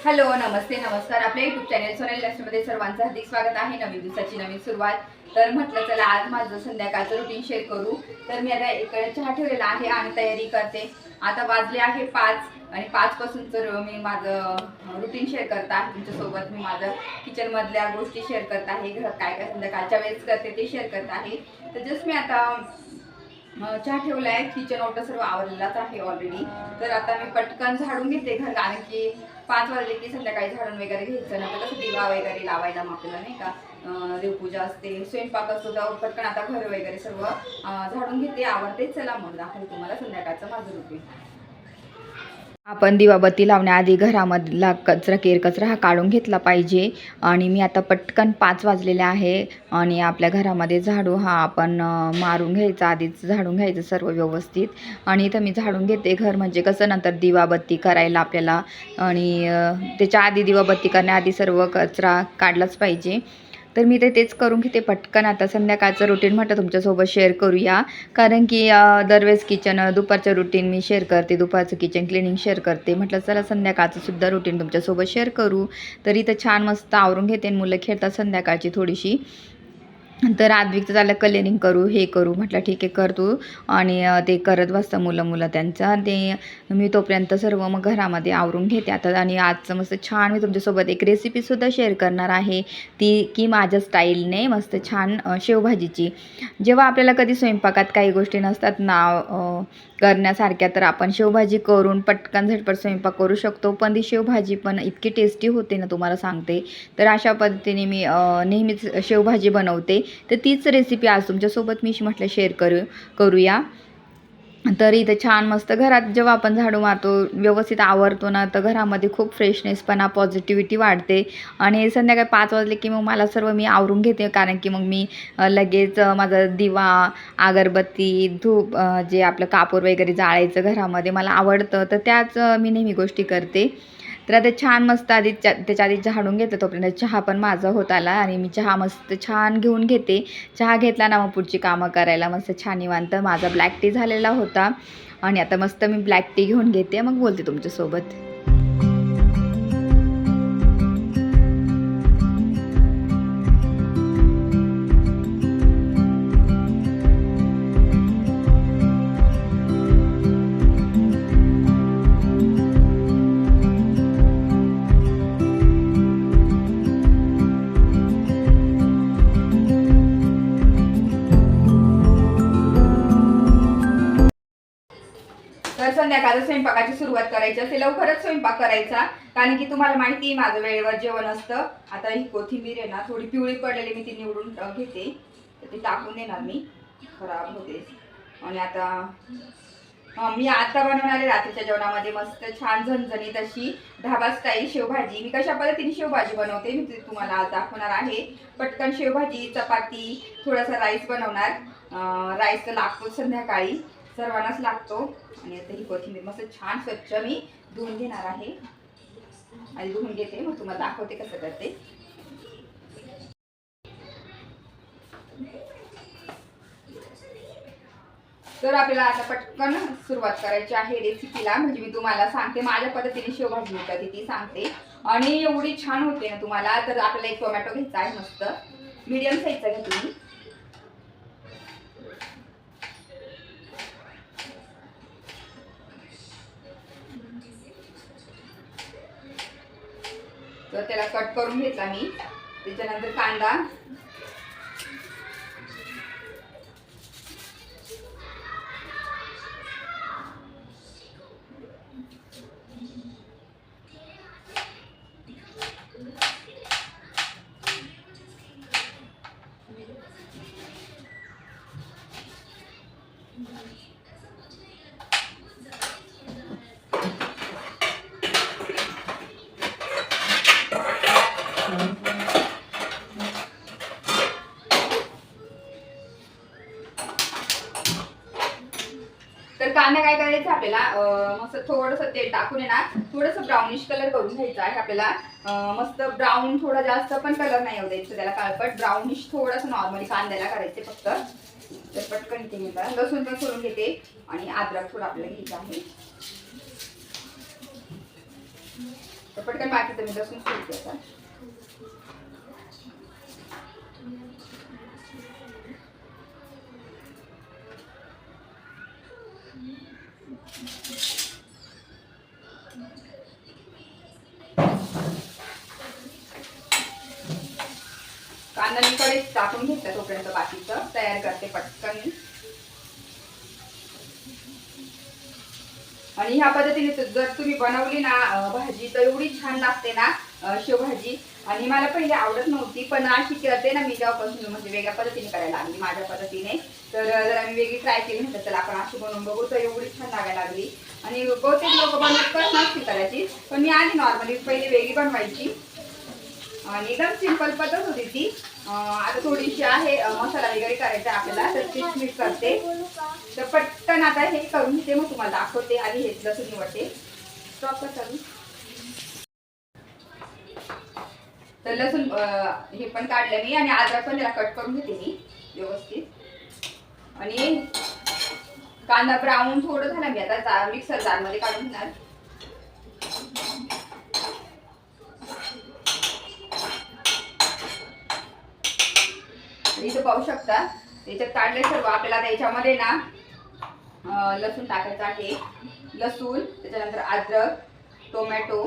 Hello, नमस्ते, नमस्कार. आपल्या YouTube channel Sonal लक्ष्मीमध्ये सर्वांचं हार्दिक स्वागत आहे. नवीन दिवसाची नवीन सुरुवात. तर म्हटलं चला आज माझं संध्याकाळचं रुटीन शेअर करू. तर मी आता इकडे चहा ठेवलेला आहे आणि तयारी करते. आता वाजले आहे 5 आणि 5 पासून तर मी माझं रुटीन शेअर करत आहे तुमच्यासोबत. मी माझं किचनमधल्या गोष्टी शेअर करत आहे. घरात काय काय संध्याकाळच्या वेळेस करते ते शेअर करत आहे. तर जस्ट मी आता चहा ठेवला आहे. किचन ओटा सर्व आवरलेलाच आहे ऑलरेडी. तर आता मी पटकन झाडून घेते घर, कारण की 5 वाजले की संध्याकाळी झाडून वगैरे घ्यायचं ना, तर कसं दिवा वगैरे लावायला मग आपल्याला नाही का देवपूजा असते, स्वयंपाक असतो, तर पटकन आता घर वगैरे सर्व झाडून घेते, आवडते. चला मग दाखवते तुम्हाला संध्याकाळचं माझं रुटीन. आपण दिवाबत्ती लावण्याआधी घरामधला कचरा केरकचरा हा काढून घेतला पाहिजे. आणि मी आता पटकन 5 वाजलेले आहे आणि आपल्या घरामध्ये झाडू हा आपण मारून घ्यायचा, आधीच झाडून घ्यायचं सर्व व्यवस्थित. आणि इथं मी झाडून घेते घर, म्हणजे कसं नंतर दिवाबत्ती करायला आपल्याला, आणि त्याच्या आधी दिवाबत्ती करण्याआधी सर्व कचरा काढलाच पाहिजे. तर मी तेच करून घेते पटकन. आता संध्याकाळचं रुटीन म्हटलं तुमच्यासोबत शेअर करूया, कारण की दरवेळेस किचन दुपारचं रुटीन मी शेअर करते, दुपारचं किचन क्लिनिंग शेअर करते. म्हटलं चला संध्याकाळचं सुद्धा रुटीन तुमच्यासोबत शेअर करू. तर इथं छान मस्त आवरून घेते, मुलं खेळतात संध्याकाळची थोडीशी. तर आद्विकचं झालं कलरिंग करू, हे करू. म्हटलं ठीक आहे कर तू. आणि ते करत बसतं मुलं त्यांचं. ते मी तोपर्यंत सर्व मग घरामध्ये आवरून घेते आता. आणि आजचं मस्त छान मी तुमच्यासोबत एक रेसिपीसुद्धा शेअर करणार आहे, ती की माझ्या स्टाईलने मस्त छान शेवभाजीची. जेव्हा आपल्याला कधी स्वयंपाकात काही गोष्टी नसतात ना करण्यासारख्या, तर आपण शेवभाजी करून पटकन झटपट स्वयंपाक करू शकतो. पण ती शेवभाजी पण इतकी टेस्टी होते ना, तुम्हाला सांगते. तर अशा पद्धतीने मी नेहमीच शेवभाजी बनवते. तर तीच रेसिपी आज तुमच्यासोबत मी म्हटलं शेअर करूया. तर इथं छान मस्त घरात जेव्हा आपण झाडू मारतो, व्यवस्थित आवरतो ना, तर घरामध्ये खूप फ्रेशनेसपणा, पॉझिटिव्हिटी वाढते. आणि संध्याकाळी 5 वाजले की मग मला सर्व मी आवरून घेते, कारण की मग मी लगेच माझा दिवा, अगरबत्ती, धूप, जे आपलं कापूर वगैरे जाळायचं घरामध्ये मला आवडतं, तर त्याच मी नेहमी गोष्टी करते. तर आता छान मस्त आधी त्याच्या आधी झाडून घेते, तोपर्यंत चहा पण माझा होत आला आणि मी चहा मस्त छान घेऊन घेते. चहा घेतला ना मग पुढची कामं करायला मस्त छान निवांत. माझा ब्लॅक टी झालेला होता आणि आता मस्त मी ब्लॅक टी घेऊन घेते, मग बोलते तुमच्यासोबत. तर संध्याकाळी स्वयंपाकाची सुरुवात करायची असते, लवकरच स्वयंपाक करायचा, कारण की तुम्हाला माहिती आहे माझं वेळेवर जेवण असतं. आता ही कोथिंबीर आहे ना थोडी पिवळी पडलेली, मी ती निवडून घेते. तर ती टाकून देणार मी, खराब होते. आणि आता मी आता बनवणार आहे रात्रीच्या जेवणामध्ये मस्त छान झणझणीत अशी ढाबा स्टाईल शेवभाजी. मी कशा पद्धतीने शेवभाजी बनवते मी तुम्हाला आज दाखवणार आहे. पटकन शेवभाजी, चपाती, थोडासा राईस बनवणार. राईस तर लागतो संध्याकाळी, सर्वांनाच लागतो. आणि आता ही कोथिंबीर मस्त छान स्वच्छ मी धुवून घेणार आहे. आणि धुवून घेते, मग तुम्हाला दाखवते कसं करते. तर आपल्याला आता पटकन सुरुवात करायची आहे रेसिपीला. म्हणजे मी तुम्हाला सांगते माझ्या पद्धतीने शेवभाजी होती ती सांगते, आणि एवढी छान होते ना तुम्हाला. तर आपल्याला एक टोमॅटो घ्यायचा आहे, मस्त मीडियम साईजचा घ्या तुम्ही. तर त्याला कट करून घेतला मी. त्याच्यानंतर कांदा, तर कांदा काय करायचं आपल्याला, मस्त थोडंसं तेल टाकून आहे ना थोडंसं ब्राउनिश कलर करून घ्यायचा आहे आपल्याला. मस्त ब्राऊन, थोडा जास्त पण कलर नाही येऊ द्यायचं त्याला, काळपट ब्राउनिश थोडंसं नॉर्मली कांद्याला करायचे फक्त. तर पटकन इथे मी लसूण पण सोडून घेते आणि अद्रक थोडं आपल्याला घ्यायचं आहे. तर पटकन बाकीचं मी लसूण सोडते आता. कांदा मी कढईत टाकून घेतला, तोपर्यंत बाकीचं तयार करते पटकन. आणि ह्या पद्धतीने जर तुम्ही बनवली ना भाजी तर एवढी छान लागते ना शेवभाजी. आणि मला पहिले आवडत नव्हती, पण अशी करते ना मी जेव्हापासून म्हणजे वेगळ्या पद्धतीने करायला लागली माझ्या पद्धतीने. तर जर मी वेगळी ट्राय केली म्हटलं तर आपण अशी बनवून बघू, तर एवढी छान लागायला लागली. आणि बहुतेक लोक बनवत नसतील करायची, पण मी आधी नॉर्मली पहिले वेगळी बनवायची आणि एकदम सिंपल पद्धत होती ती. आता थोडीशी आहे मसाला वगैरे करायचा आपल्याला, तर ते मीठ करते. तर पटकन आता हे करून घेते, मग तुम्हाला दाखवते. आधी हे लसूण निवडते. स्टॉप चालू. तर लसूण हे पण काढलं मी, आणि अद्रक पण त्याला कट करून घेते मी व्यवस्थित. आणि कांदा ब्राऊन थोडं झाला, मी आता मिक्सर जार मध्ये काढून घेणार. इथं पाहू शकता त्याच्यात काढले सर्व. आपल्याला त्याच्यामध्ये ना लसूण टाकायचं आहे. लसूण, त्याच्यानंतर अद्रक, टोमॅटो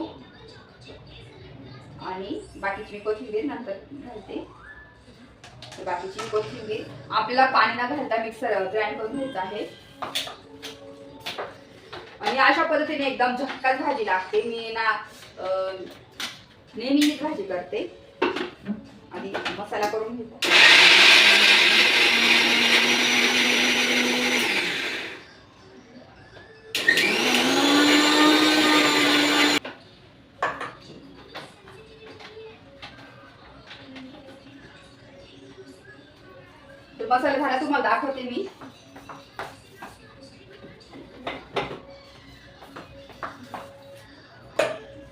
आणि बाकीची कोथिंबीर नंतर घालते. तर बाकीची कोथिंबीर आपल्याला पाणी न घालता मिक्सर ग्राइंड करून घ्यायचं आहे. आणि अशा पद्धतीने एकदम झटकाच भाजी लागते. मी ना नेहमी हीच भाजी करते. आधी मसाला करून घेते. मसाला झाला तुम्हाला दाखवते मी.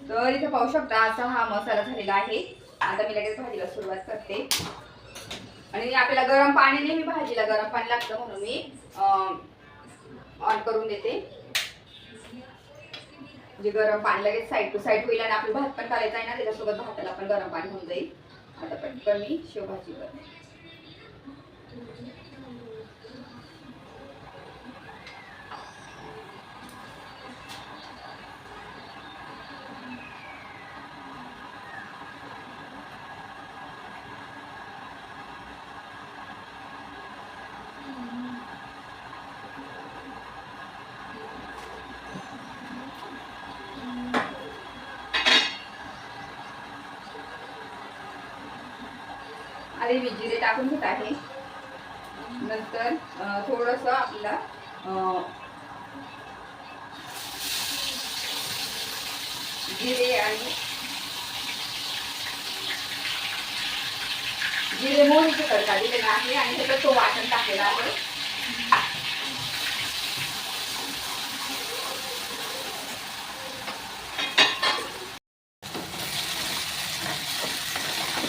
तर इथे पाहू शकता असा हा मसाला झालेला आहे. आता मी लगेच भाजीला सुरुवात करते. आणि आपल्याला गरम पाणी नाही, मी भाजीला गरम पाणी लागतं म्हणून मी ऑन करून देते. म्हणजे गरम पाणी लगेच साईड टू साईड होईल, आणि आपला भात पण करायचा आहे ना, त्याच्यासोबत भाताला पण गरम पाणी होऊन जाईल. आता पटकन मी शेवभाजी करते. आधी मी जिरे टाकून घेत आहे. नंतर थोडस आपल्याला जिरे आणि जिरे मोहरीचे तडका दिलेला आहे, आणि त्याच्यात तो वाटण टाकलेला आहे.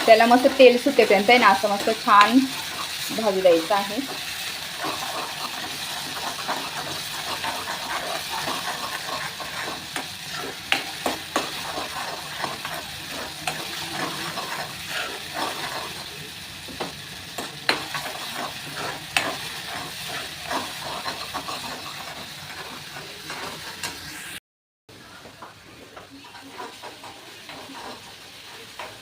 त्याला मस्त तेल सुटेपर्यंत आहे ना असं मस्त छान भाजू द्यायचं आहे.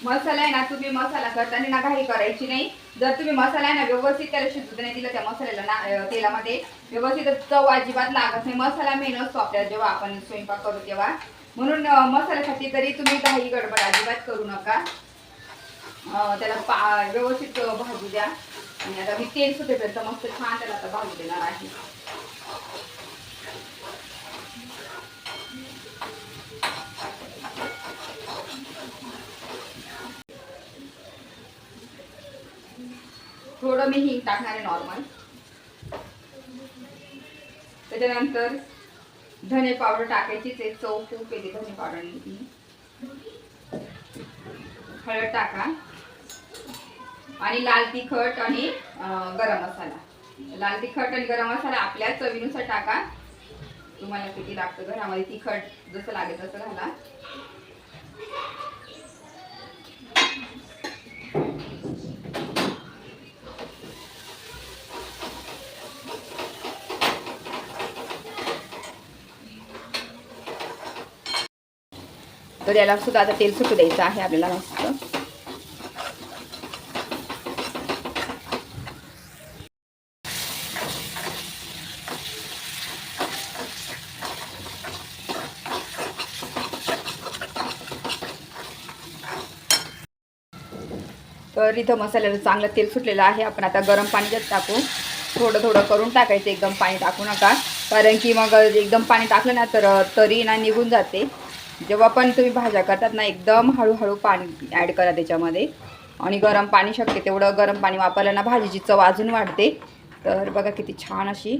मसाला आहे ना, तुम्ही मसाला करताना ना घाई करायची नाही. जर तुम्ही मसाला आहे ना व्यवस्थित त्याला शिजू नाही दिलं, त्या मसाल्याला ना तेलामध्ये व्यवस्थित चव अजिबात लागत नाही. मसाला मेन असतो आपल्याला जेव्हा आपण स्वयंपाक करू तेव्हा. म्हणून मसाल्यासाठी तरी तुम्ही काही गडबड अजिबात करू नका. त्याला व्यवस्थित भाजू द्या. आणि आता मी तेल सुटेपर्यंत मस्त छान त्याला आता भाजू देणार आहे. थोडं मी हिंग टाकणार आहे नॉर्मल. त्याच्यानंतर धने पावडर टाकायचीच आहे, चव खूप येते धने पावडरने. हळद टाका, आणि लाल तिखट आणि गरम मसाला. लाल तिखट आणि गरम मसाला आपल्या चवीनुसार टाका. तुम्हाला किती लागतं घरामध्ये तिखट, जसं लागेल तसं घाला. तर याला सुद्धा आता तेल सुटू द्यायचं आहे आपल्याला मस्त. तर इथं मसाल्याला चांगलं तेल सुटलेलं आहे. आपण आता गरम पाणी जास्त टाकू, थोडं थोडं करून टाकायचं, एकदम पाणी टाकू नका, कारण की मग एकदम पाणी टाकलं ना तर तरी ना निघून जाते. जेव्हा पण तुम्ही भाज्या करतात ना एकदम हळूहळू पाणी ॲड करा त्याच्यामध्ये, आणि गरम पाणी शक्य तेवढं गरम पाणी वापरलं ना भाजीची चव अजून वाढते. तर बघा किती छान अशी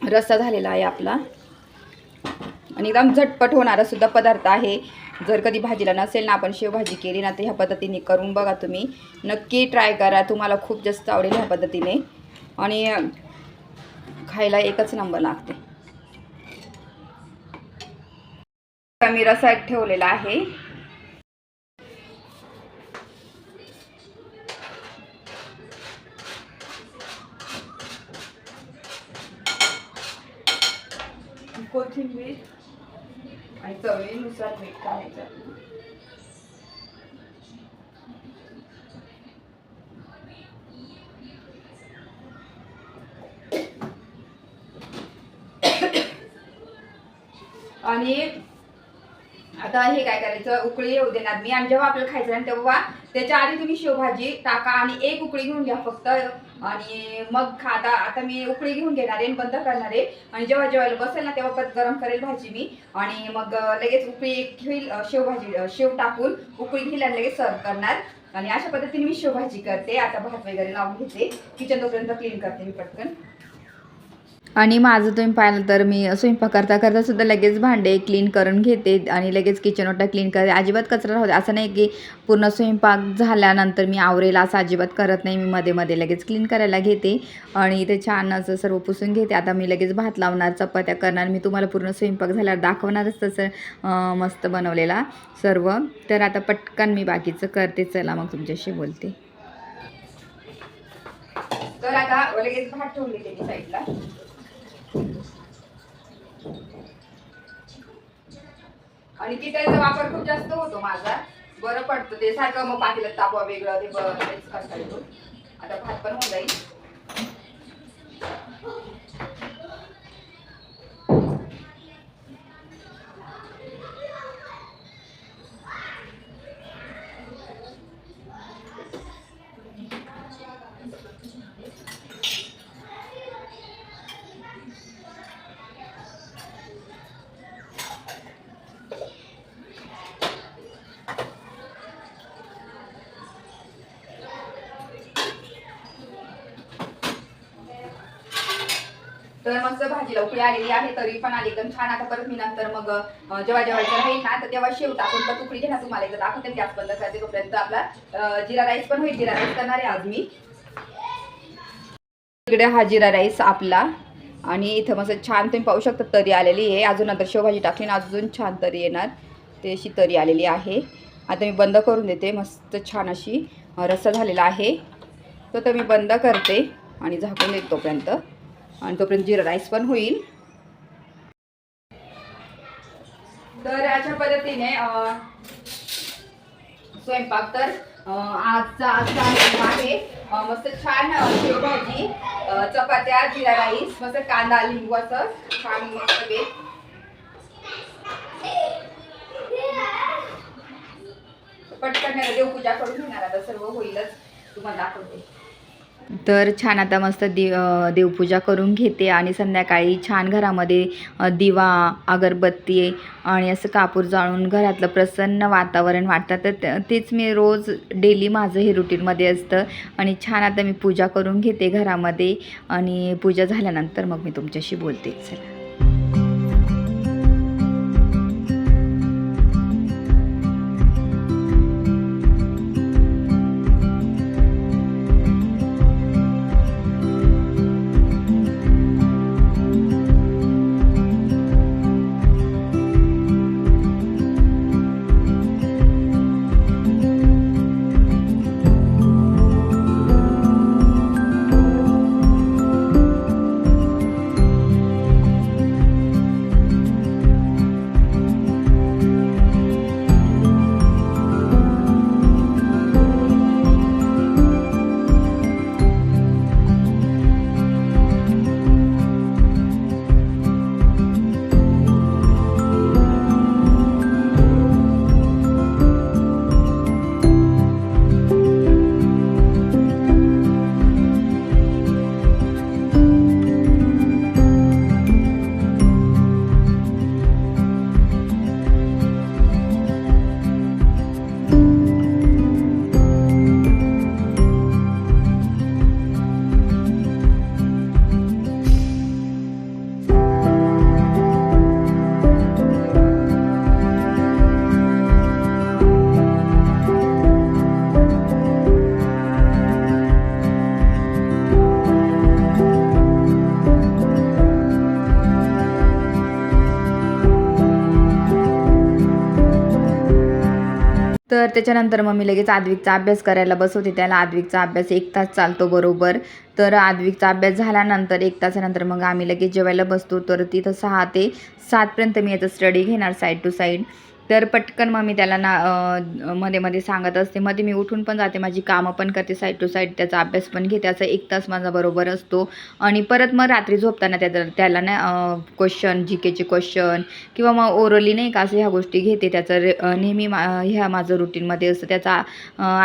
रस्सा झालेला आहे आपला, आणि एकदम झटपट होणारा सुद्धा पदार्थ आहे. जर कधी भाजीला नसेल ना आपण शेवभाजी केली ना तर ह्या पद्धतीने करून बघा, तुम्ही नक्की ट्राय करा, तुम्हाला खूप जास्त आवडेल ह्या पद्धतीने, आणि खायला एकच नंबर लागते. मी रस्सा ठेवलेला आहे. कोथिंबीर आणि चवीनुसार मीठ घालायचं. आणि आता हे काय करायचं, उकळी येऊ देणार मी, आणि जेव्हा आपल्याला खायचं आहे तेव्हा त्याच्या आधी तुम्ही शेवभाजी टाका आणि एक उकळी घेऊन घ्या फक्त, आणि मग खाता. आता मी उकळी घेऊन घेणार आहे, बंद करणार आहे, आणि जेव्हा जेवायला बसेल ना तेव्हा परत गरम करेल भाजी मी, आणि मग लगेच उकळी घेईल, शेव टाकून उकळी घेईल आणि लगेच सर्व करणार. आणि अशा पद्धतीने मी शेवभाजी करते. आता भात वगैरे लावून घेते, किचन तोपर्यंत क्लीन करते मी पटकन. आणि माझं तुम्ही पाहिलं तर मी स्वयंपाक करता करता सुद्धा लगेच भांडे क्लीन करून घेते आणि लगेच किचन ओटा क्लीन करते. अजिबात कचरा राहते असं नाही की पूर्ण स्वयंपाक झाल्यानंतर मी आवरेल असं अजिबात करत नाही. मी मध्ये मध्ये लगेच क्लीन करायला घेते आणि इथे छान असं सर्व पुसून घेते. आता मी लगेच भात लावणार, चपात्या करणार. मी तुम्हाला पूर्ण स्वयंपाक झाल्यावर दाखवणारच तसं मस्त बनवलेला सर्व. तर आता पटकन मी बाकीचं करते. चला मग तुमच्याशी बोलते. तर आता लगेच भात ठेवलेले मी साईडला. आणि तिथेचा वापर खूप जास्त होतो माझा, बरं पडतं ते, सारखं मग पातेल्यात तापवा वेगळं ते बरेच करता येतो. आता भात पण होऊन जाईल. तर मस्त भाजीला उकळी आलेली आहे, तरी पण आली एकदम छान. आता परत मी नंतर मग जेव्हा जेवायचं राहील ना तर तेव्हा शेव टाकून तर उकळी घे ना, तुम्हाला एकदा दाखवते. गॅस बंद करते तोपर्यंत आपला जिरा राईस पण होईल. जिरा राईस करणार आहे आज मी. इकडे हा जिरा राईस आपला, आणि इथं मस्त छान तुम्ही पाहू शकता तरी आलेली आहे. अजून नंतर शेवभाजी टाकली ना अजून छान तरी येणार, ते अशी तरी आलेली आहे. आता मी बंद करून देते. मस्त छान अशी रस्सा झालेला आहे. तर मी बंद करते आणि झाकून देते तोपर्यंत, आणि तोपर्यंत जिरा राईस पण होईल. तर अशा पद्धतीने स्वयंपाक तर आजचा आहे. मस्त छान शेवभाजी, चपात्या, जिरा राईस, मस्त कांदा लिंबू असं छान मस्त बेत. पटकन देवपूजा करून घेणार, आता सर्व होईलच, तुम्हाला दाखवते. तर छान आता मस्त देवपूजा करून घेते, आणि संध्याकाळी छान घरामध्ये दिवा, अगरबत्ती आणि असं कापूर जाळून घरातलं प्रसन्न वातावरण वाटतं. तर तेच मी रोज डेली माझं हे रुटीनमध्ये असतं. आणि छान आता मी पूजा करून घेते घरामध्ये, आणि पूजा झाल्यानंतर मग मी तुमच्याशी बोलते. चला. तर त्याच्यानंतर मग मी लगेच आद्विकचा अभ्यास करायला बसवते त्याला. आद्विकचा अभ्यास 1 तास चालतो बरोबर. तर आद्विकचा अभ्यास झाल्यानंतर 1 तासानंतर मग आम्ही लगेच जेवायला बसतो. तर तिथं 6 ते 7 पर्यंत मी याचा स्टडी घेणार साईड टू साईड. तर पटकन मग मी त्याला मध्ये मध्ये सांगत असते. मध्ये मी उठून पण जाते, माझी कामं पण करते साईड टू साईड, त्याचा अभ्यास पण घेते. असा 1 तास माझा बरोबर असतो. आणि परत मग रात्री झोपताना त्याला ना क्वेश्चन, जी केचे क्वेश्चन किंवा मग ओरली नाही का, असं ह्या गोष्टी घेते. त्याचं नेहमी ह्या माझं रुटीनमध्ये असतं. त्याचा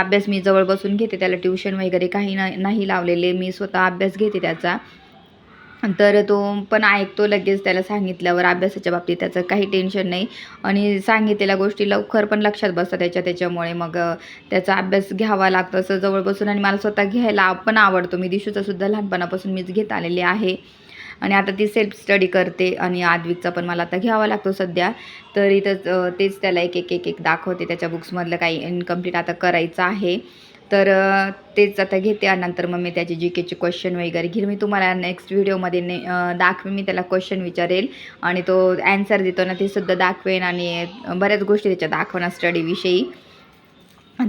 अभ्यास मी जवळ बसून घेते. त्याला ट्युशन वगैरे काही नाही लावलेले, मी स्वतः अभ्यास घेते त्याचा. तर तो पण ऐकतो लगेच. त्याला सांगितल्यावर अभ्यासाच्या बाबतीत त्याचं काही टेन्शन नाही आणि सांगितलेल्या गोष्टी लवकर पण लक्षात बसतात त्याच्यामुळे मग त्याचा अभ्यास घ्यावा लागतो असं जवळ बसून. आणि मला स्वतः घ्यायला पण आवडतो. मी दिशूचा सुद्धा लहानपणापासून मीच घेत आलेली आहे आणि आता ती सेल्फ स्टडी करते. आणि आद्विकचा पण मला आता घ्यावा लागतो सध्या. तर इथं तेच त्याला एक दाखवते. त्याच्या बुक्समधलं काही इनकम्प्लीट आता करायचं आहे. तर तेच आता घेते आणि नंतर मग मी त्याचे जी केचे क्वेश्चन वगैरे घेईल. मी तुम्हाला नेक्स्ट व्हिडिओमध्ये दाखवेन. मी त्याला क्वेश्चन विचारेल आणि तो ॲन्सर देतो ना ते सुद्धा दाखवेन आणि बऱ्याच गोष्टी त्याच्या दाखवणार स्टडीविषयी.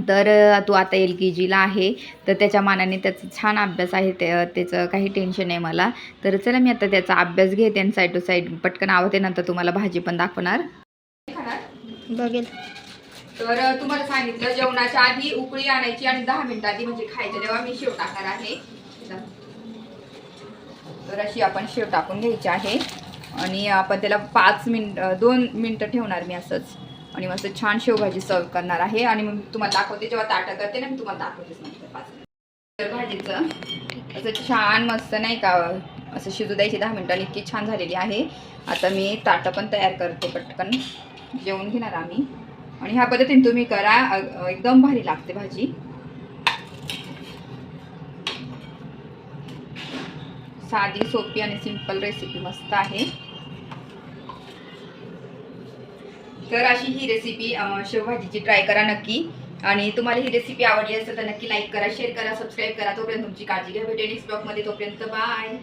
तर तो आता LKGला आहे. तर त्याच्या मानाने त्याचा छान अभ्यास आहे. त्याचं काही टेन्शन नाही मला. तर चला मी आता त्याचा अभ्यास घेते आणि साईड टू साईड पटकन आवडते. नंतर तुम्हाला भाजी पण दाखवणार बघेल. तर तुम्हाला सांगितलं जेवणाच्या आधी उकळी आणायची आणि 10 मिनिटं आधी म्हणजे खायचं तेव्हा मी शेव टाकणार आहे. तर अशी आपण शेव टाकून घ्यायची आहे आणि आपण त्याला 2 मिनिटं ठेवणार मी असंच. आणि मस्त छान शेवभाजी सर्व करणार आहे. आणि मग तुम्हाला दाखवते जेव्हा ताटं करते ना, मी तुम्हाला दाखवतेच नंतर 5 मिनिट. तर भाजीचं असं छान मस्त नाही का असं शिजू द्यायची 10 मिनिटांनी. इतकी छान झालेली आहे. आता मी ताटं पण तयार करते, पटकन जेवून घेणार आम्ही. आणि ह्या पद्धतीने तुम्ही करा, एकदम भारी लागते भाजी. साधी सोपी आणि सिंपल रेसिपी मस्त आहे. तर अशी ही रेसिपी शेवभाजीची ट्राय करा नक्की. आणि तुम्हाला ही रेसिपी आवडली असेल तर नक्की लाईक करा, शेअर करा, सबस्क्राईब करा. तोपर्यंत तुमची काळजी घ्या. भेटेल नेक्स्ट ब्लॉगमध्ये. तोपर्यंत बाय.